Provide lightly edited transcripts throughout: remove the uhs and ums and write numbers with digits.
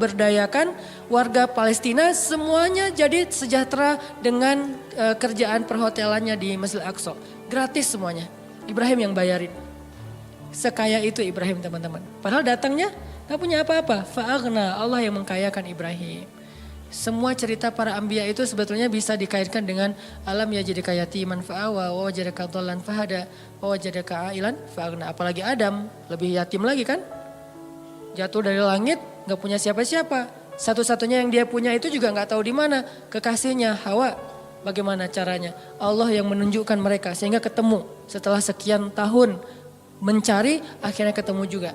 berdayakan warga Palestina semuanya jadi sejahtera dengan kerjaan perhotelannya di Masjid Al-Aqsa. Gratis semuanya. Ibrahim yang bayarin. Sekaya itu Ibrahim teman-teman. Padahal datangnya gak punya apa-apa. Fa'aghna, Allah yang mengkayakan Ibrahim. Semua cerita para anbiya itu sebetulnya bisa dikaitkan dengan alam yajidka yatiman fa'awa wa wajadaka dhallan fahada wa wajadaka ailan fa'aghna. Apalagi Adam, lebih yatim lagi kan? Jatuh dari langit, gak punya siapa-siapa. Satu-satunya yang dia punya itu juga gak tahu di mana. Kekasihnya Hawa, bagaimana caranya? Allah yang menunjukkan mereka sehingga ketemu. Setelah sekian tahun mencari, akhirnya ketemu juga.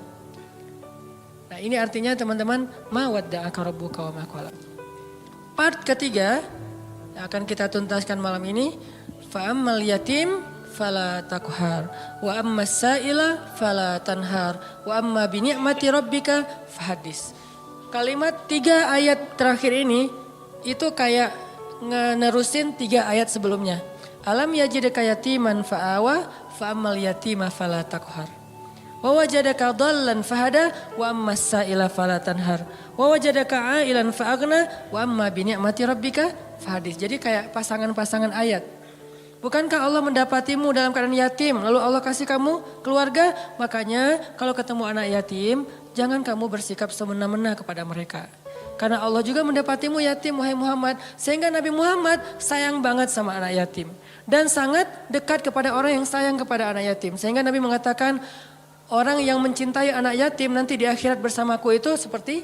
Nah ini artinya teman-teman, ma wadda'aka rabbuka wa ma qala. Part ketiga yang akan kita tuntaskan malam ini, fa'ammal yatim fala takhar wa ammas sa'ila fala tanhar wa amma bi ni'mati rabbika fahaddis. Kalimat 3 ayat terakhir ini itu kayak nerusin 3 ayat sebelumnya. Alam yajidka yatiman fa'awa fa ammal yatima fala takhar. Wa wajadaka dhallan fahada wa ammas sa'ila fala tanhar. Wa wajadaka 'ailan fa'aghna wa amma bi ni'mati rabbika fahaddis. Jadi kayak pasangan-pasangan ayat. Bukankah Allah mendapatimu dalam keadaan yatim, lalu Allah kasih kamu keluarga? Makanya kalau ketemu anak yatim, jangan kamu bersikap semena-mena kepada mereka. Karena Allah juga mendapatimu yatim, wahai Muhammad. Sehingga Nabi Muhammad sayang banget sama anak yatim. Dan sangat dekat kepada orang yang sayang kepada anak yatim. Sehingga Nabi mengatakan, orang yang mencintai anak yatim nanti di akhirat bersamaku itu seperti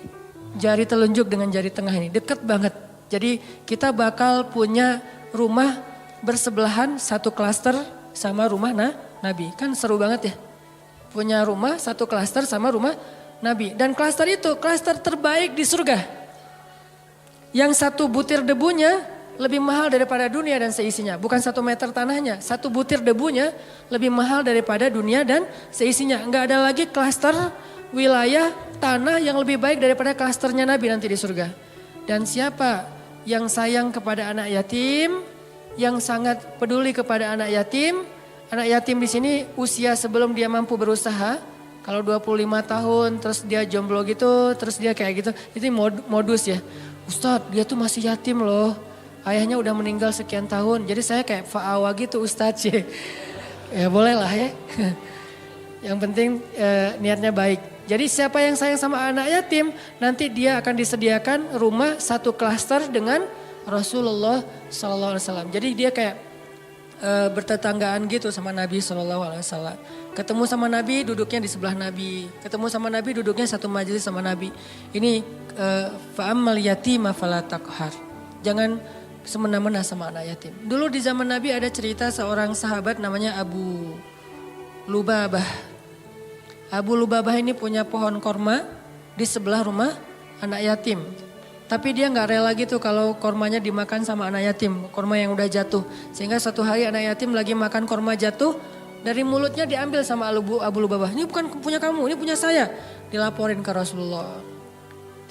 jari telunjuk dengan jari tengah ini. Dekat banget. Jadi kita bakal punya rumah bersebelahan satu klaster sama rumah Nabi. Kan seru banget ya. Punya rumah satu klaster sama rumah Nabi. Dan klaster itu klaster terbaik di surga. Yang satu butir debunya lebih mahal daripada dunia dan seisinya. Bukan 1 meter tanahnya. 1 butir debunya lebih mahal daripada dunia dan seisinya. Enggak ada lagi klaster wilayah tanah yang lebih baik daripada klasternya Nabi nanti di surga. Dan siapa yang sayang kepada anak yatim, yang sangat peduli kepada anak yatim di sini usia sebelum dia mampu berusaha, kalau 25 tahun terus dia jomblo gitu, terus dia kayak gitu, itu modus ya. Ustadz dia tuh masih yatim loh, ayahnya udah meninggal sekian tahun, jadi saya kayak fa'awa gitu Ustadz ya. Ya boleh lah ya, yang penting niatnya baik. Jadi siapa yang sayang sama anak yatim, nanti dia akan disediakan rumah satu klaster dengan Rasulullah SAW. Jadi dia kayak bertetanggaan gitu sama Nabi SAW. Ketemu sama Nabi duduknya di sebelah Nabi. Ketemu sama Nabi duduknya satu majelis sama Nabi. Ini fa'ammal yatima fala takhar. Jangan semena-mena sama anak yatim. Dulu di zaman Nabi ada cerita seorang sahabat namanya Abu Lubabah. Abu Lubabah ini punya pohon korma di sebelah rumah anak yatim. Tapi dia gak rela gitu kalau kormanya dimakan sama anak yatim, korma yang udah jatuh. Sehingga satu hari anak yatim lagi makan korma jatuh, dari mulutnya diambil sama Abu Lubabah. Ini bukan punya kamu, ini punya saya. Dilaporin ke Rasulullah.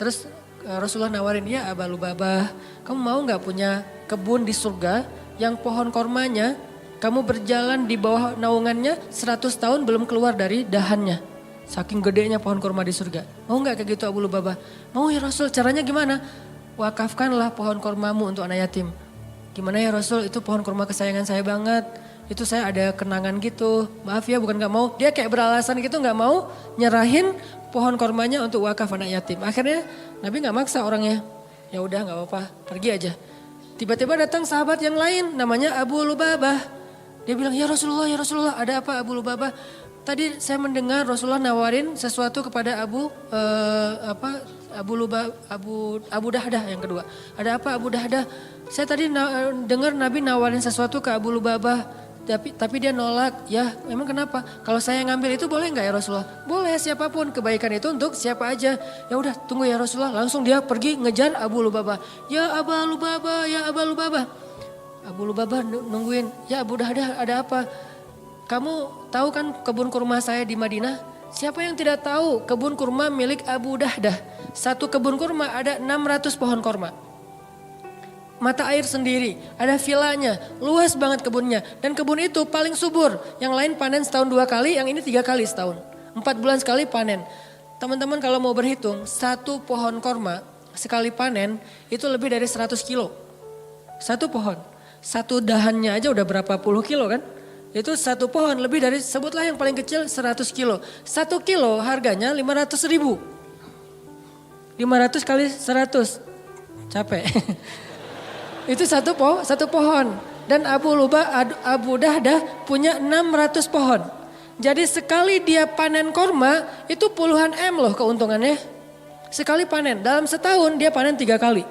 Terus Rasulullah nawarin, ya Abu Lubabah, kamu mau gak punya kebun di surga yang pohon kormanya, kamu berjalan di bawah naungannya 100 tahun belum keluar dari dahannya. Saking gedenya pohon kurma di surga. Mau gak kayak gitu Abu Lubabah? Mau ya Rasul, caranya gimana? Wakafkanlah pohon kurmamu untuk anak yatim. Gimana ya Rasul, itu pohon kurma kesayangan saya banget. Itu saya ada kenangan gitu. Maaf ya bukan gak mau. Dia kayak beralasan gitu gak mau nyerahin pohon kurmanya untuk wakaf anak yatim. Akhirnya Nabi gak maksa orangnya. Ya udah gak apa-apa, pergi aja. Tiba-tiba datang sahabat yang lain namanya Abu Lubabah. Dia bilang, ya Rasulullah ada apa Abu Lubabah? Tadi saya mendengar Rasulullah nawarin sesuatu kepada Abu Dahdah yang kedua. Ada apa Abu Dahdah? Saya tadi dengar Nabi nawarin sesuatu ke Abu Lubabah, tapi dia nolak. Ya, emang kenapa? Kalau saya ngambil itu boleh nggak ya Rasulullah? Boleh, siapapun, kebaikan itu untuk siapa aja. Ya udah, tunggu ya Rasulullah. Langsung dia pergi ngejar Abu Lubabah. Ya Abu Lubabah, ya Abu Lubabah. Abu Lubabah nungguin. Ya Abu Dahdah, ada apa? Kamu tahu kan kebun kurma saya di Madinah? Siapa yang tidak tahu kebun kurma milik Abu Dahdah? Satu kebun kurma ada 600 pohon kurma. Mata air sendiri, ada vilanya, luas banget kebunnya. Dan kebun itu paling subur. Yang lain panen setahun 2 kali, yang ini 3 kali setahun. 4 bulan sekali panen. Teman-teman kalau mau berhitung, satu pohon korma sekali panen itu lebih dari 100 kilo. Satu pohon, satu dahannya aja udah berapa puluh kilo kan? Itu satu pohon lebih dari, sebutlah yang paling kecil 100 kilo. 1 kilo harganya 500 ribu. 500 kali 100, capek. Itu satu pohon. Dan Abu Dahdah punya 600 pohon. Jadi sekali dia panen korma itu puluhan M loh keuntungannya. Sekali panen, dalam setahun dia panen 3 kali.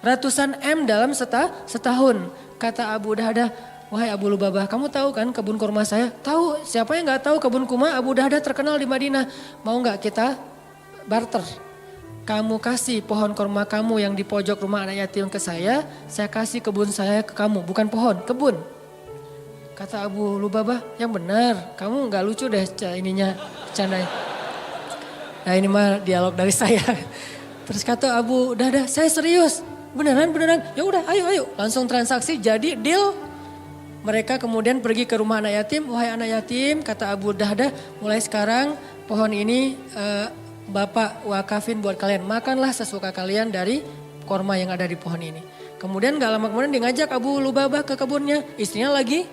Ratusan M dalam setahun. Kata Abu Dahdah, wahai Abu Lubabah, kamu tahu kan kebun kurma saya? Tahu, siapa yang gak tahu kebun kurma Abu Dahdah terkenal di Madinah. Mau gak kita barter? Kamu kasih pohon kurma kamu yang di pojok rumah anak yatim ke saya kasih kebun saya ke kamu, bukan pohon, kebun. Kata Abu Lubabah, yang benar, kamu gak lucu deh ininya, bercandanya. Nah ini mah dialog dari saya. Terus kata Abu Dahdah, saya serius. Beneran. Ya udah, ayo. Langsung transaksi jadi deal. Mereka kemudian pergi ke rumah anak yatim. Wahai anak yatim, kata Abu Dahdah, mulai sekarang pohon ini Bapak wakafin buat kalian. Makanlah sesuka kalian dari korma yang ada di pohon ini. Kemudian gak lama kemudian dia ngajak Abu Lubabah ke kebunnya. Istrinya lagi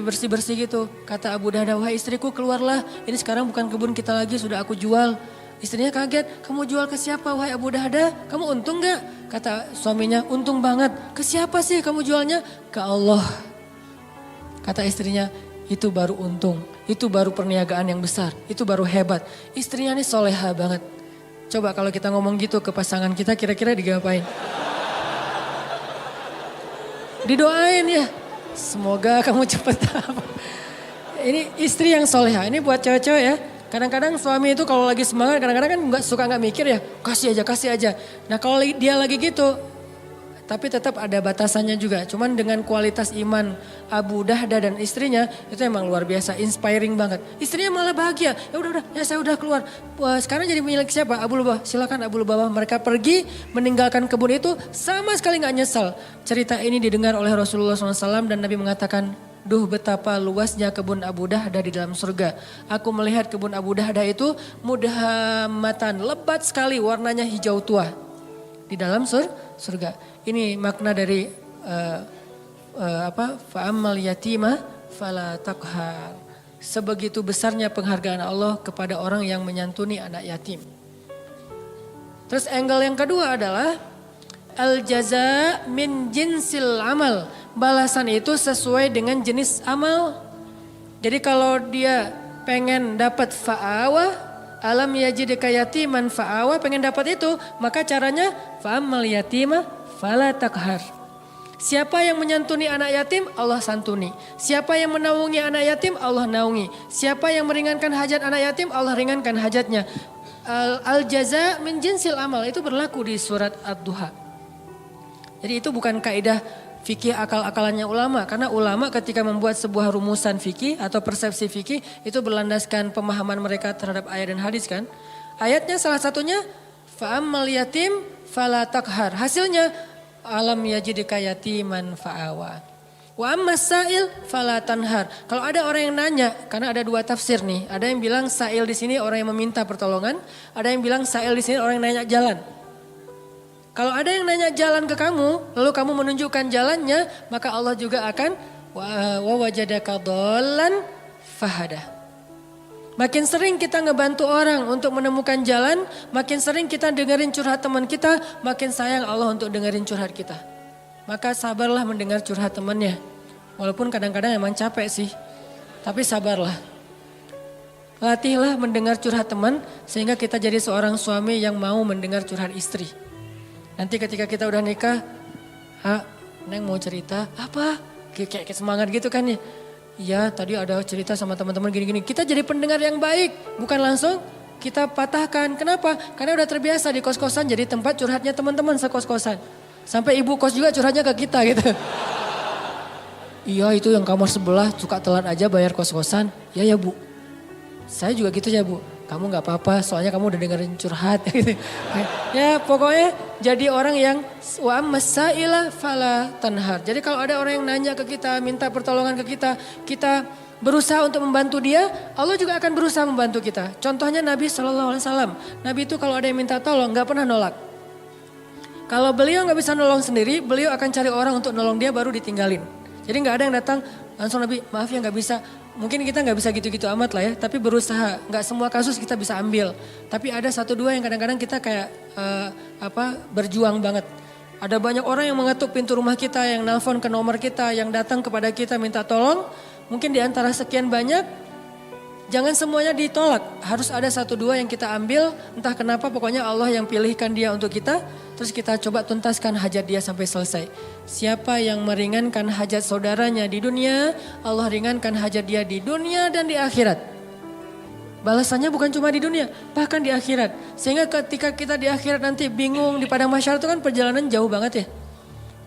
bersih-bersih gitu. Kata Abu Dahdah, wahai istriku keluarlah. Ini sekarang bukan kebun kita lagi, sudah aku jual. Istrinya kaget, kamu jual ke siapa wahai Abu Dahdah? Kamu untung gak? Kata suaminya, untung banget. Ke siapa sih kamu jualnya? Ke Allah. Kata istrinya, itu baru untung. Itu baru perniagaan yang besar. Itu baru hebat. Istrinya ini soleha banget. Coba kalau kita ngomong gitu ke pasangan kita, kira-kira digapain? Didoain ya. Semoga kamu cepat. Ini istri yang soleha. Ini buat cewek-cewek ya. Kadang-kadang suami itu kalau lagi semangat, kadang-kadang kan suka nggak mikir ya, kasih aja. Nah kalau dia lagi gitu, tapi tetap ada batasannya juga. Cuman dengan kualitas iman Abu Dahdah dan istrinya itu emang luar biasa, inspiring banget. Istrinya malah bahagia, ya saya udah keluar. Wah, sekarang jadi milik siapa? Abu Lubabah. Silakan Abu Lubabah. Mereka pergi meninggalkan kebun itu sama sekali nggak nyesal. Cerita ini didengar oleh Rasulullah SAW dan Nabi mengatakan, duh betapa luasnya kebun Abu Dahdah di dalam surga. Aku melihat kebun Abu Dahdah itu mudhammatan, lebat sekali warnanya hijau tua. Di dalam surga. Ini makna dari fa'ammal yatimah fala taqhar. Sebegitu besarnya penghargaan Allah kepada orang yang menyantuni anak yatim. Terus angle yang kedua adalah al-jaza min jinsil amal. Balasan itu sesuai dengan jenis amal. Jadi kalau dia pengen dapat fa'awa, alam yajidka yatiman fa'awa, pengen dapat itu, maka caranya fa'ammal yatima fala taqhar. Siapa yang menyantuni anak yatim, Allah santuni. Siapa yang menaungi anak yatim, Allah naungi. Siapa yang meringankan hajat anak yatim, Allah ringankan hajatnya. Al-jaza min jinsil amal, itu berlaku di surat Ad-Duha. Jadi itu bukan kaidah fikih akal-akalannya ulama. Karena ulama ketika membuat sebuah rumusan fikih atau persepsi fikih itu berlandaskan pemahaman mereka terhadap ayat dan hadis kan. Ayatnya salah satunya fa'ammal yatim fala taqhar. Hasilnya alam yajidka yatiman fa'awa. Wa ammas sa'il fala tanhar. Kalau ada orang yang nanya, karena ada dua tafsir nih. Ada yang bilang sa'il di sini orang yang meminta pertolongan, ada yang bilang sa'il di sini orang yang nanya jalan. Kalau ada yang nanya jalan ke kamu, lalu kamu menunjukkan jalannya, maka Allah juga akan wa wajadaka dhallan fahada. Makin sering kita ngebantu orang untuk menemukan jalan, makin sering kita dengerin curhat teman kita, makin sayang Allah untuk dengerin curhat kita. Maka sabarlah mendengar curhat temannya. Walaupun kadang-kadang emang capek sih, tapi sabarlah. Latihlah mendengar curhat teman sehingga kita jadi seorang suami yang mau mendengar curhat istri. Nanti ketika kita udah nikah, Neng mau cerita, apa? Kayak semangat gitu kan ya. Iya tadi ada cerita sama teman-teman gini-gini. Kita jadi pendengar yang baik, bukan langsung kita patahkan. Kenapa? Karena udah terbiasa di kos-kosan jadi tempat curhatnya teman-teman sekos-kosan. Sampai ibu kos juga curhatnya ke kita gitu. Iya itu yang kamar sebelah suka telat aja bayar kos-kosan. Ya bu, saya juga gitu ya bu. Kamu gak apa-apa soalnya kamu udah dengerin curhat. Gitu. Ya pokoknya jadi orang yang wa ammasa'ila fala tanhar. Jadi kalau ada orang yang nanya ke kita, minta pertolongan ke kita, kita berusaha untuk membantu dia, Allah juga akan berusaha membantu kita. Contohnya Nabi SAW. Nabi itu kalau ada yang minta tolong gak pernah nolak. Kalau beliau gak bisa nolong sendiri, beliau akan cari orang untuk nolong dia baru ditinggalin. Jadi gak ada yang datang langsung Nabi, maaf ya gak bisa. Mungkin kita gak bisa gitu-gitu amat lah ya, tapi berusaha. Gak semua kasus kita bisa ambil. Tapi ada satu dua yang kadang-kadang kita kayak berjuang banget. Ada banyak orang yang mengetuk pintu rumah kita, yang nelpon ke nomor kita, yang datang kepada kita minta tolong. Mungkin di antara sekian banyak, jangan semuanya ditolak. Harus ada satu dua yang kita ambil, entah kenapa pokoknya Allah yang pilihkan dia untuk kita. Terus kita coba tuntaskan hajat dia sampai selesai. Siapa yang meringankan hajat saudaranya di dunia, Allah ringankan hajat dia di dunia dan di akhirat. Balasannya bukan cuma di dunia, bahkan di akhirat. Sehingga ketika kita di akhirat nanti bingung di padang mahsyar itu kan perjalanan jauh banget ya.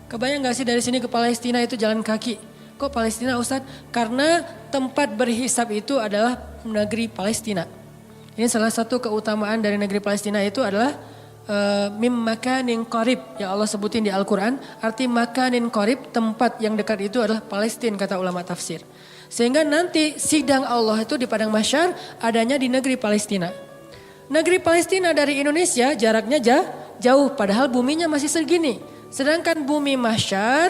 Kebayang gak sih dari sini ke Palestina itu jalan kaki? Kok Palestina Ustadz? Karena tempat berhisab itu adalah negeri Palestina. Ini salah satu keutamaan dari negeri Palestina itu adalah mim makanin qarib yang Allah sebutin di Al-Quran. Arti makanin qarib, tempat yang dekat itu adalah Palestina kata ulama tafsir. Sehingga nanti sidang Allah itu di padang mahsyar adanya di negeri Palestina. Negeri Palestina dari Indonesia jaraknya jauh padahal buminya masih segini. Sedangkan bumi mahsyar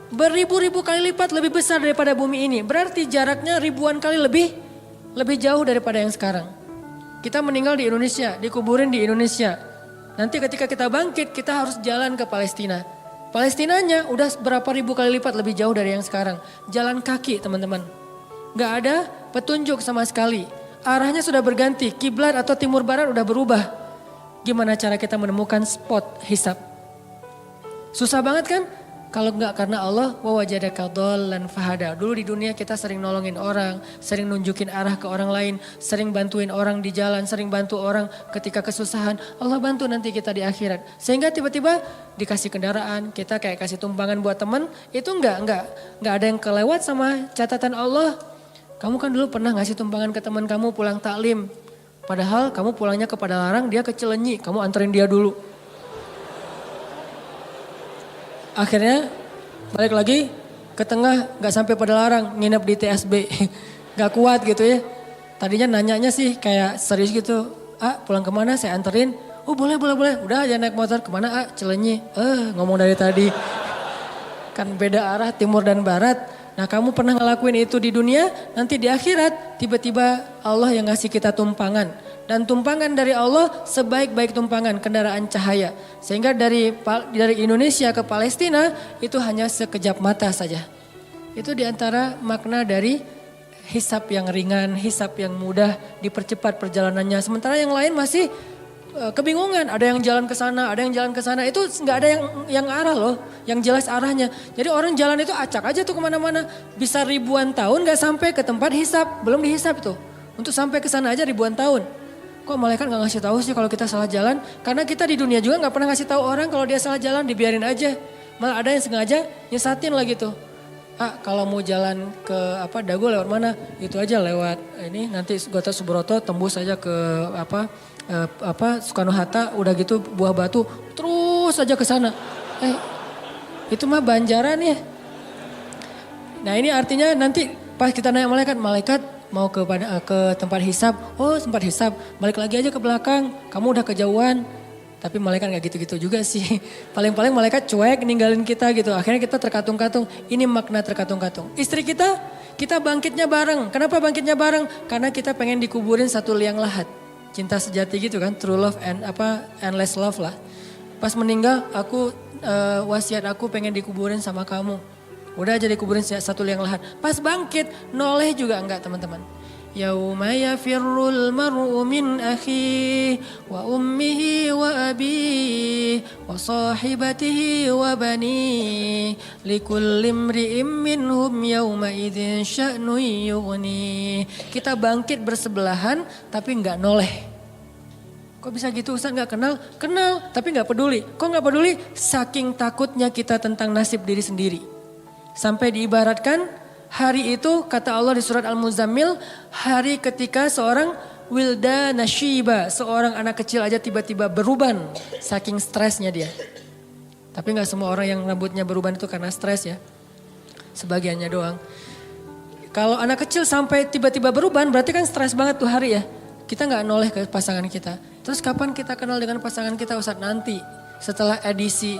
beribu-ribu kali lipat lebih besar daripada bumi ini. Berarti jaraknya ribuan kali lebih jauh daripada yang sekarang. Kita meninggal di Indonesia, dikuburin di Indonesia. Nanti ketika kita bangkit kita harus jalan ke Palestina. Palestinanya udah berapa ribu kali lipat lebih jauh dari yang sekarang. Jalan kaki teman-teman. Gak ada petunjuk sama sekali. Arahnya sudah berganti. Kiblat atau timur barat udah berubah. Gimana cara kita menemukan spot hisab? Susah banget kan? Kalau enggak karena Allah wa wajadaka dhallan fahada. Dulu di dunia kita sering nolongin orang, sering nunjukin arah ke orang lain, sering bantuin orang di jalan, sering bantu orang ketika kesusahan. Allah bantu nanti kita di akhirat. Sehingga tiba-tiba dikasih kendaraan, kita kayak kasih tumpangan buat teman, itu enggak ada yang kelewat sama catatan Allah. Kamu kan dulu pernah ngasih tumpangan ke teman kamu pulang taklim. Padahal kamu pulangnya ke Padalarang, dia ke Cilenyi, kamu anterin dia dulu. Akhirnya balik lagi ke tengah gak sampai Padalarang, nginep di TSB. Gak kuat gitu ya. Tadinya nanyanya sih kayak serius gitu. Pulang kemana saya anterin. Oh boleh. Udah aja naik motor kemana Cilenyi. Ngomong dari tadi. Kan beda arah timur dan barat. Nah kamu pernah ngelakuin itu di dunia, nanti di akhirat tiba-tiba Allah yang ngasih kita tumpangan. Dan tumpangan dari Allah sebaik-baik tumpangan kendaraan cahaya. Sehingga dari Indonesia ke Palestina itu hanya sekejap mata saja. Itu diantara makna dari hisab yang ringan, hisab yang mudah, dipercepat perjalanannya. Sementara yang lain masih kebingungan, ada yang jalan ke sana, ada yang jalan ke sana. Itu nggak ada yang arah loh, yang jelas arahnya. Jadi orang jalan itu acak aja tuh kemana-mana. Bisa ribuan tahun nggak sampai ke tempat hisab, belum dihisab tuh. Untuk sampai ke sana aja ribuan tahun. Kok malaikat gak ngasih tahu sih kalau kita salah jalan? Karena kita di dunia juga gak pernah ngasih tahu orang kalau dia salah jalan, dibiarin aja. Malah ada yang sengaja nyesatin lah gitu. Kalau mau jalan ke Dago lewat mana? Itu aja lewat ini nanti Gatot Subroto tembus aja ke Soekarno Hatta, udah gitu Buah Batu terus aja ke sana. Itu mah Banjaran ya. Nah ini artinya nanti pas kita nanya malaikat mau ke tempat hisab, tempat hisab, balik lagi aja ke belakang, kamu udah kejauhan. Tapi malaikat gak gitu-gitu juga sih. Paling-paling malaikat cuek ninggalin kita gitu. Akhirnya kita terkatung-katung, ini makna terkatung-katung. Istri kita bangkitnya bareng. Kenapa bangkitnya bareng? Karena kita pengen dikuburin satu liang lahat. Cinta sejati gitu kan, true love and endless love lah. Pas meninggal wasiat aku pengen dikuburin sama kamu. Udah aja dikuburin satu liang lahat. Pas bangkit, noleh juga enggak teman-teman. Yauma yafirrul mar'u min akhihi wa ummihi wa abihi wa sahibatihi wa banihi likulli imri'im minhum yauma idzin sya'nun yughni. Kita bangkit bersebelahan tapi enggak noleh. Kok bisa gitu Ustaz gak kenal? Kenal tapi gak peduli. Kok gak peduli? Saking takutnya kita tentang nasib diri sendiri. Sampai diibaratkan hari itu kata Allah di surat Al-Muzammil, hari ketika seorang wildana syiba, seorang anak kecil aja tiba-tiba beruban saking stresnya dia. Tapi gak semua orang yang rambutnya beruban itu karena stres ya. Sebagiannya doang. Kalau anak kecil sampai tiba-tiba beruban berarti kan stres banget tuh hari ya. Kita nggak noleh ke pasangan kita. Terus kapan kita kenal dengan pasangan kita Ustadz? Nanti setelah edisi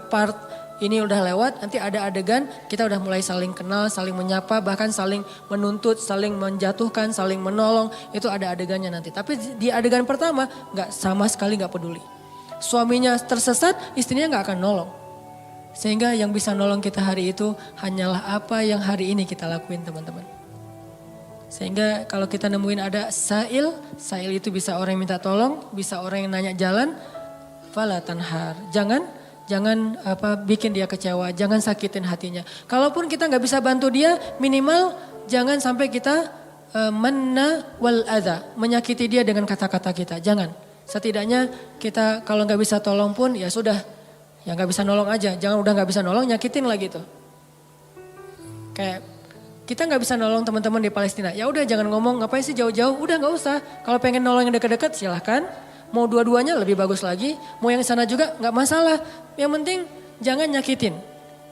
part ini udah lewat, nanti ada adegan kita udah mulai saling kenal, saling menyapa, bahkan saling menuntut, saling menjatuhkan, saling menolong. Itu ada adegannya nanti. Tapi di adegan pertama nggak sama sekali nggak peduli. Suaminya tersesat, istrinya nggak akan nolong. Sehingga yang bisa nolong kita hari itu hanyalah apa yang hari ini kita lakuin teman-teman. Sehingga kalau kita nemuin ada sa'il itu bisa orang yang minta tolong, bisa orang yang nanya jalan, fala tanhar. Jangan bikin dia kecewa, jangan sakitin hatinya. Kalaupun kita nggak bisa bantu dia, minimal jangan sampai kita manna wal adha, menyakiti dia dengan kata-kata kita. Jangan. Setidaknya kita kalau nggak bisa tolong pun ya sudah. Ya nggak bisa nolong aja, jangan udah nggak bisa nolong nyakitin lagi tuh. Kayak kita nggak bisa nolong teman-teman di Palestina, ya udah jangan ngomong ngapain sih jauh-jauh, udah nggak usah. Kalau pengen nolong yang dekat-dekat silahkan, mau dua-duanya lebih bagus lagi, mau yang sana juga nggak masalah. Yang penting jangan nyakitin.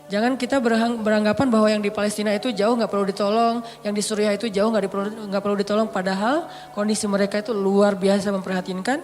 Jangan kita beranggapan bahwa yang di Palestina itu jauh nggak perlu ditolong, yang di Suriah itu jauh nggak perlu ditolong, padahal kondisi mereka itu luar biasa memprihatinkan,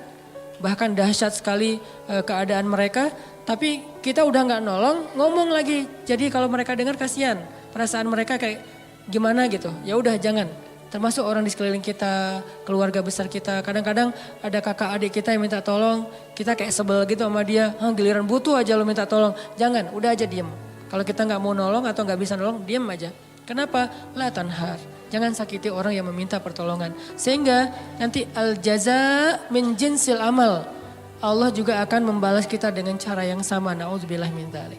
bahkan dahsyat sekali keadaan mereka. Tapi kita udah nggak nolong, ngomong lagi. Jadi kalau mereka dengar kasihan, perasaan mereka kayak gimana gitu. Ya udah jangan. Termasuk orang di sekeliling kita, keluarga besar kita. Kadang-kadang ada kakak adik kita yang minta tolong, kita kayak sebel gitu sama dia. Giliran butuh aja lo minta tolong. Jangan, udah aja diem. Kalau kita nggak mau nolong atau nggak bisa nolong, diem aja. Kenapa? La tanhar. Jangan sakiti orang yang meminta pertolongan. Sehingga nanti al jaza min jinsil amal. Allah juga akan membalas kita dengan cara yang sama. Na'udzubillah min dzalik.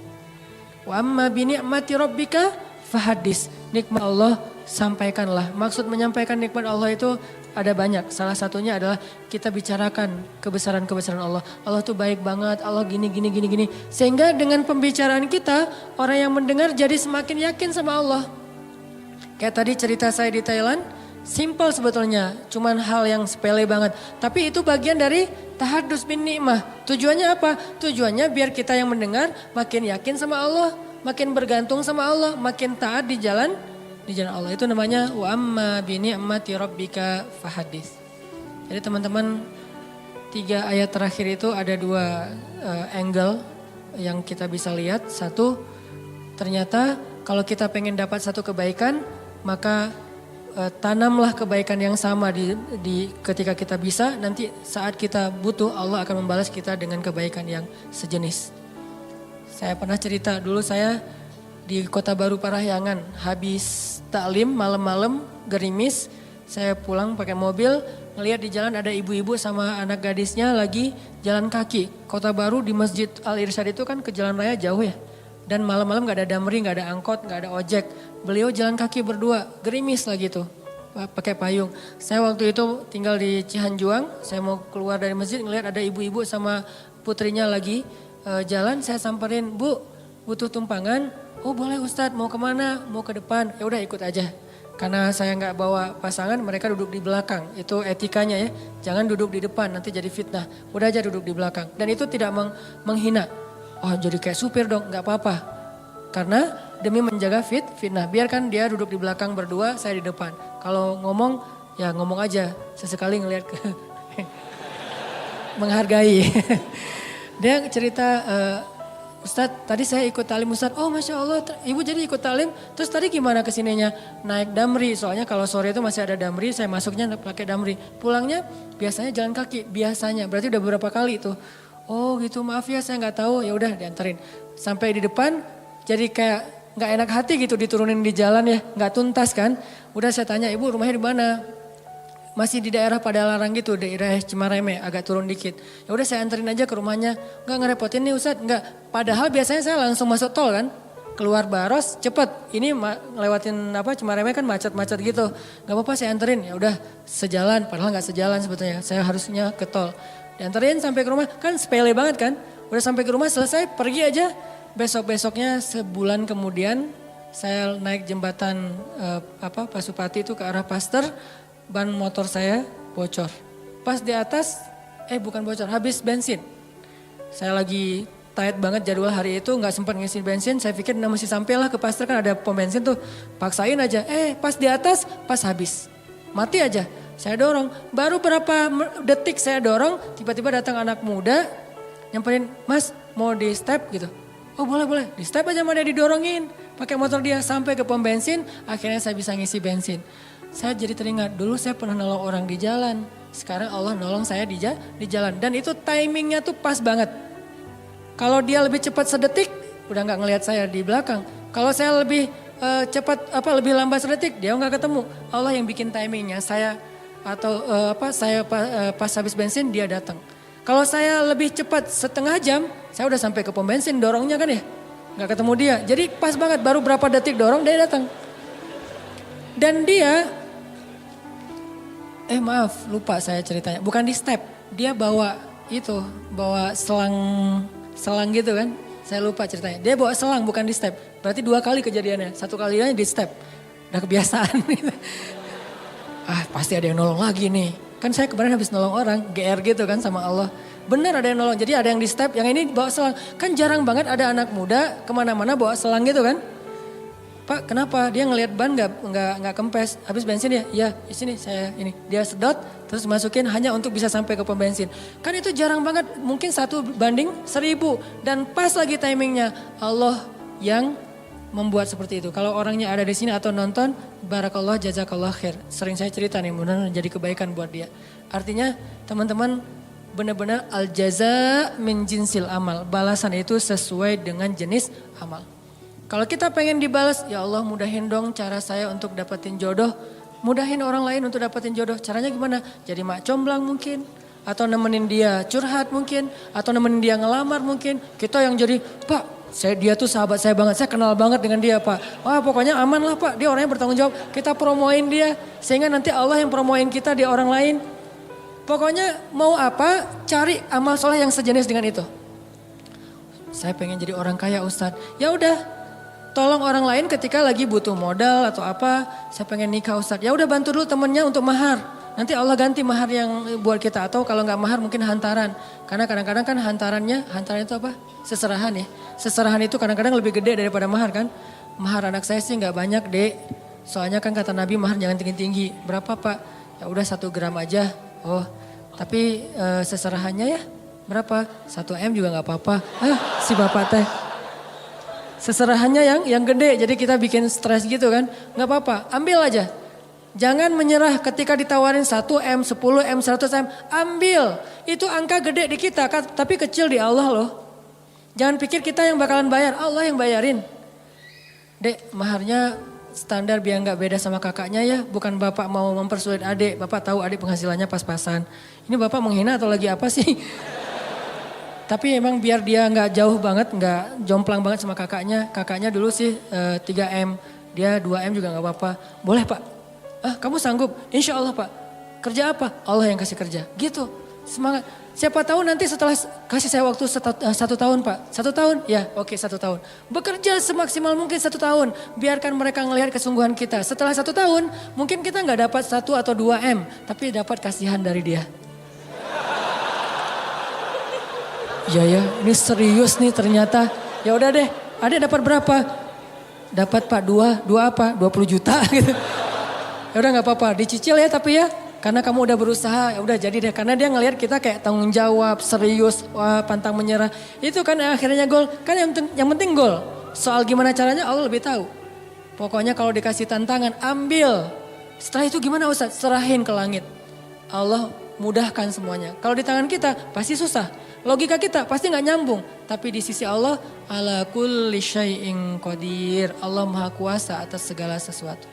Wa amma bi ni'mati rabbika fahadis. Nikmat Allah sampaikanlah. Maksud menyampaikan nikmat Allah itu ada banyak. Salah satunya adalah kita bicarakan kebesaran-kebesaran Allah. Allah tuh baik banget, Allah gini. Sehingga dengan pembicaraan kita, orang yang mendengar jadi semakin yakin sama Allah. Kayak tadi cerita saya di Thailand, simple sebetulnya, cuman hal yang sepele banget. Tapi itu bagian dari tahadus bin nikmah. Tujuannya apa? Tujuannya biar kita yang mendengar makin yakin sama Allah, makin bergantung sama Allah, makin taat di jalan Allah. Itu namanya wa amma bi ni'mati rabbika fahadits. Jadi teman-teman, 3 ayat terakhir itu ada 2 angle yang kita bisa lihat. Satu, ternyata kalau kita pengen dapat satu kebaikan, maka tanamlah kebaikan yang sama di ketika kita bisa, nanti saat kita butuh Allah akan membalas kita dengan kebaikan yang sejenis. Saya pernah cerita dulu saya di Kota Baru Parahyangan, habis taklim malam-malam gerimis, saya pulang pakai mobil, ngelihat di jalan ada ibu-ibu sama anak gadisnya lagi jalan kaki. Kota Baru di Masjid Al Irsyad itu kan ke jalan raya jauh ya. Dan malam-malam gak ada damri, gak ada angkot, gak ada ojek. Beliau jalan kaki berdua, gerimis lagi tuh, pakai payung. Saya waktu itu tinggal di Cihanjuang, saya mau keluar dari masjid ngelihat ada ibu-ibu sama putrinya lagi jalan. Saya samperin, Bu, butuh tumpangan? Oh boleh Ustadz, mau kemana? Mau ke depan? Ya udah ikut aja. Karena saya gak bawa pasangan, mereka duduk di belakang. Itu etikanya ya, jangan duduk di depan, nanti jadi fitnah. Udah aja duduk di belakang. Dan itu tidak menghina. Oh jadi kayak supir dong, gak apa-apa. Karena demi menjaga fitnah, biarkan dia duduk di belakang berdua, saya di depan. Kalau ngomong, ya ngomong aja. Sesekali ngelihat ke menghargai. Dia cerita, Ustadz tadi saya ikut talim Ustadz, oh Masya Allah ibu jadi ikut talim, terus tadi gimana kesininya? Naik damri, soalnya kalau sore itu masih ada damri, saya masuknya pakai damri. Pulangnya biasanya jalan kaki, biasanya, berarti udah beberapa kali tuh. Oh gitu, maaf ya saya nggak tahu, ya udah dianterin. Sampai di depan jadi kayak nggak enak hati gitu diturunin di jalan ya, nggak tuntas kan. Udah saya tanya, ibu rumahnya di mana? Masih di daerah Padalarang gitu, daerah Cimareme, agak turun dikit. Ya udah saya anterin aja ke rumahnya. Nggak ngerepotin nih Ustadz, nggak. Padahal biasanya saya langsung masuk tol kan. Keluar Baros cepet, ini ngelewatin Cimareme kan macet-macet gitu. Nggak apa-apa saya anterin, ya udah sejalan, padahal nggak sejalan sebetulnya. Saya harusnya ke tol. Dianterin sampai ke rumah, kan sepele banget kan. Udah sampai ke rumah selesai, pergi aja. Besok-besoknya sebulan kemudian saya naik jembatan Pasupati itu ke arah Paster. Ban motor saya bocor. Pas di atas, bukan bocor, habis bensin. Saya lagi tight banget jadwal hari itu, nggak sempat ngisi bensin. Saya pikir masih sampailah ke pasar, kan ada pom bensin tuh. Paksain aja, pas di atas, pas habis. Mati aja. Saya dorong, baru berapa detik saya dorong, tiba-tiba datang anak muda, nyamperin, "Mas mau di step?" gitu. "Oh boleh, di step aja." Mana didorongin, pakai motor dia sampai ke pom bensin, akhirnya saya bisa ngisi bensin. Saya jadi teringat, dulu saya pernah nolong orang di jalan, sekarang Allah nolong saya di jalan. Dan itu timingnya tuh pas banget. Kalau dia lebih cepat sedetik, udah nggak ngelihat saya di belakang. Kalau saya lebih lebih lambat sedetik, dia nggak ketemu. Allah yang bikin timingnya. Saya pas habis bensin dia datang. Kalau saya lebih cepat setengah jam, saya udah sampai ke pom bensin dorongnya kan ya, nggak ketemu dia. Jadi pas banget, baru berapa detik dorong dia datang. Dan dia, maaf lupa saya ceritanya, bukan di step, dia bawa selang gitu kan, saya lupa ceritanya. Dia bawa selang bukan di step, berarti 2 kali kejadiannya, 1 kalinya di step. Udah kebiasaan. Pasti ada yang nolong lagi nih. Kan saya kemarin habis nolong orang, GR gitu kan sama Allah. Benar ada yang nolong, jadi ada yang di step, yang ini bawa selang. Kan jarang banget ada anak muda kemana-mana bawa selang gitu kan. "Pak kenapa?" Dia ngelihat ban nggak kempes, habis bensin ya? "Iya, di sini saya ini." Dia sedot, terus masukin hanya untuk bisa sampai ke pom bensin. Kan itu jarang banget, mungkin 1:1000 dan pas lagi timingnya. Allah yang membuat seperti itu. Kalau orangnya ada di sini atau nonton, barakallah jazakallah khair. Sering saya cerita nih, benar-benar jadi kebaikan buat dia. Artinya teman-teman benar-benar al jaza min jinsil amal. Balasan itu sesuai dengan jenis amal. Kalau kita pengen dibalas, ya Allah mudahin dong cara saya untuk dapetin jodoh. Mudahin orang lain untuk dapetin jodoh. Caranya gimana? Jadi mak comblang mungkin. Atau nemenin dia curhat mungkin. Atau nemenin dia ngelamar mungkin. Kita yang jadi, "Pak dia tuh sahabat saya banget, saya kenal banget dengan dia Pak. Wah pokoknya aman lah Pak, dia orangnya bertanggung jawab." Kita promoin dia. Sehingga nanti Allah yang promoin kita di orang lain. Pokoknya mau apa, cari amal soleh yang sejenis dengan itu. Saya pengen jadi orang kaya Ustadz. Ya udah. Tolong orang lain ketika lagi butuh modal atau apa, "Saya pengen nikah Ustadz." Ya udah bantu dulu temennya untuk mahar. Nanti Allah ganti mahar yang buat kita, atau kalau nggak mahar mungkin hantaran. Karena kadang-kadang kan hantaran itu apa? Seserahan ya. Seserahan itu kadang-kadang lebih gede daripada mahar kan. "Mahar anak saya sih nggak banyak Dek. Soalnya kan kata Nabi mahar jangan tinggi-tinggi." "Berapa Pak?" "Ya udah 1 gram aja." "Oh tapi seserahannya ya berapa?" 1 M juga nggak apa-apa. Si bapak teh. Seserahannya yang gede, jadi kita bikin stres gitu kan. Gak apa-apa, ambil aja. Jangan menyerah ketika ditawarin 1 M, 10 M, 100 M. Ambil, itu angka gede di kita, tapi kecil di Allah loh. Jangan pikir kita yang bakalan bayar, Allah yang bayarin. "Dek, maharnya standar biar gak beda sama kakaknya ya. Bukan bapak mau mempersulit adik, bapak tahu adik penghasilannya pas-pasan." Ini bapak menghina atau lagi apa sih? Tapi emang biar dia nggak jauh banget, nggak jomplang banget sama kakaknya. Kakaknya dulu sih 3 M, dia 2 M juga nggak apa-apa. "Boleh Pak." "Kamu sanggup?" "Insya Allah Pak." "Kerja apa?" "Allah yang kasih kerja." Gitu, semangat. Siapa tahu nanti setelah kasih saya waktu 1 tahun Pak. 1 tahun? Ya oke 1 tahun. Bekerja semaksimal mungkin 1 tahun. Biarkan mereka ngelihat kesungguhan kita. Setelah 1 tahun mungkin kita nggak dapat 1 atau 2 M. Tapi dapat kasihan dari dia. Ya, ini serius nih ternyata. Ya udah deh, Adek dapat berapa? Dapat Pak 2 apa? 20 juta gitu. Ya udah nggak apa-apa, dicicil ya tapi ya. Karena kamu udah berusaha, ya udah jadi deh. Karena dia ngelihat kita kayak tanggung jawab, serius, pantang menyerah. Itu kan akhirnya gol. Kan yang penting gol. Soal gimana caranya Allah lebih tahu. Pokoknya kalau dikasih tantangan, ambil. Setelah itu gimana Ustaz? Serahin ke langit. Allah mudahkan semuanya. Kalau di tangan kita pasti susah. Logika kita pasti nggak nyambung. Tapi di sisi Allah, ala kulli syai'in qadir. Allah maha kuasa atas segala sesuatu.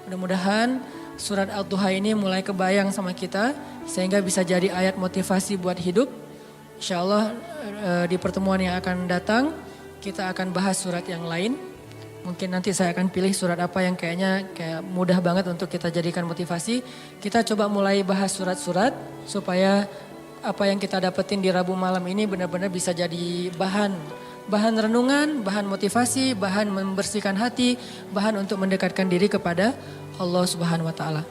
Mudah-mudahan surat Al-Duha ini mulai kebayang sama kita. Sehingga bisa jadi ayat motivasi buat hidup. Insya Allah di pertemuan yang akan datang, kita akan bahas surat yang lain. Mungkin nanti saya akan pilih surat apa yang kayaknya mudah banget untuk kita jadikan motivasi. Kita coba mulai bahas surat-surat supaya apa yang kita dapetin di Rabu malam ini benar-benar bisa jadi bahan renungan, bahan motivasi, bahan membersihkan hati, bahan untuk mendekatkan diri kepada Allah Subhanahu wa taala.